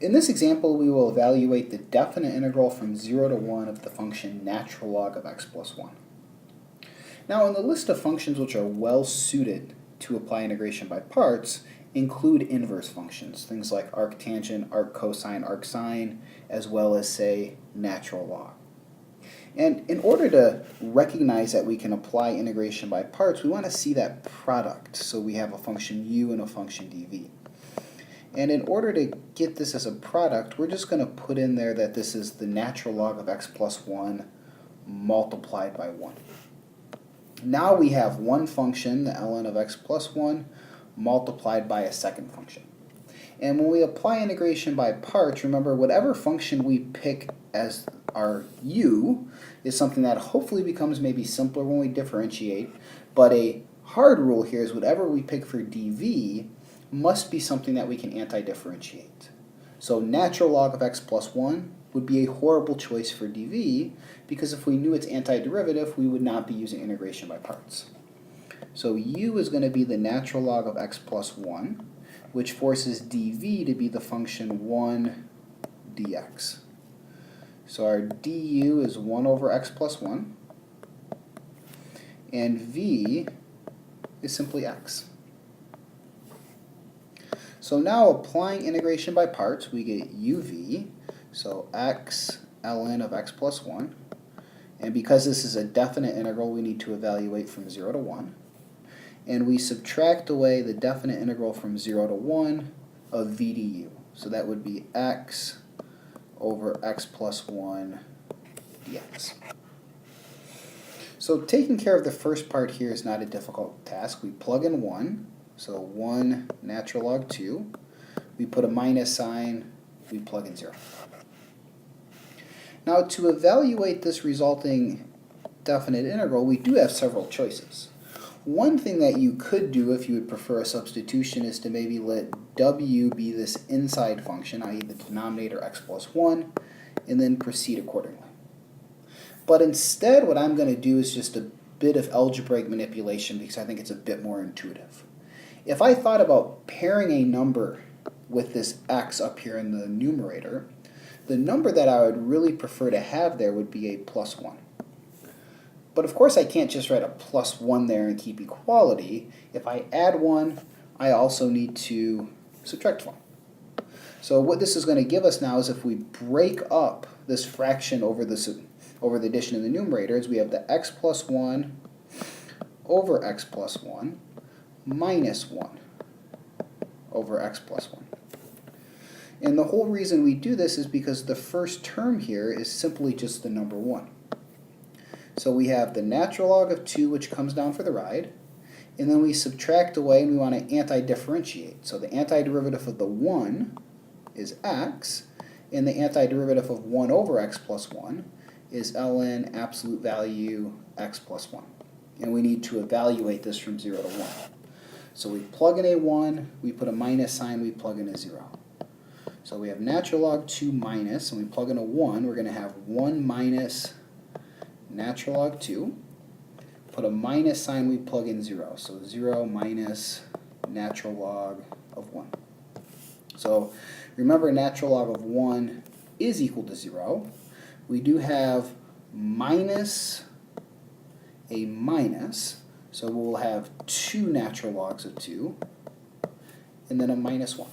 In this example, we will evaluate the definite integral from 0 to 1 of the function natural log of x plus 1. Now, in the list of functions which are well suited to apply integration by parts include inverse functions, things like arctangent, arccosine, arcsine, as well as, say, natural log. And in order to recognize that we can apply integration by parts, we want to see that product. So we have a function u and a function dv. And in order to get this as a product, we're just going to put in there that this is the natural log of x plus 1 multiplied by 1. Now we have one function, the ln of x plus 1, multiplied by a second function. And when we apply integration by parts, remember whatever function we pick as our u is something that hopefully becomes maybe simpler when we differentiate, but a hard rule here is whatever we pick for dv must be something that we can anti-differentiate. So natural log of x plus 1 would be a horrible choice for dv, because if we knew its antiderivative, we would not be using integration by parts. So u is going to be the natural log of x plus 1, which forces dv to be the function 1 dx. So our du is 1 over x plus 1, and v is simply x. So now applying integration by parts, we get uv, so x ln of x plus 1, and because this is a definite integral, we need to evaluate from 0 to 1, and we subtract away the definite integral from 0 to 1 of v du. So that would be x over x plus 1 dx. So taking care of the first part here is not a difficult task. We plug in 1, so 1 natural log 2. We put a minus sign, we plug in 0. Now to evaluate this resulting definite integral, we do have several choices. One thing that you could do if you would prefer a substitution is to maybe let w be this inside function, i.e. the denominator x plus 1, and then proceed accordingly. But instead what I'm going to do is just a bit of algebraic manipulation because I think it's a bit more intuitive. If I thought about pairing a number with this x up here in the numerator, the number that I would really prefer to have there would be a plus 1. But of course I can't just write a plus 1 there and keep equality. If I add 1, I also need to subtract 1. So what this is going to give us now is if we break up this fraction over the addition in the numerator, is we have the x plus 1 over x plus 1 minus 1 over x plus 1. And the whole reason we do this is because the first term here is simply just the number 1. So we have the natural log of 2, which comes down for the ride, and then we subtract away and we want to anti-differentiate. So the antiderivative of the 1 is x, and the antiderivative of 1 over x plus 1 is ln absolute value x plus 1. And we need to evaluate this from 0 to 1. So we plug in a 1, we put a minus sign, we plug in a 0. So we have natural log 2 minus, and we plug in a 1, we're going to have 1 minus natural log 2. Put a minus sign, we plug in 0. So 0 minus natural log of 1. So remember, natural log of 1 is equal to 0. We do have minus a minus, so we'll have 2 natural logs of 2, and then a minus 1.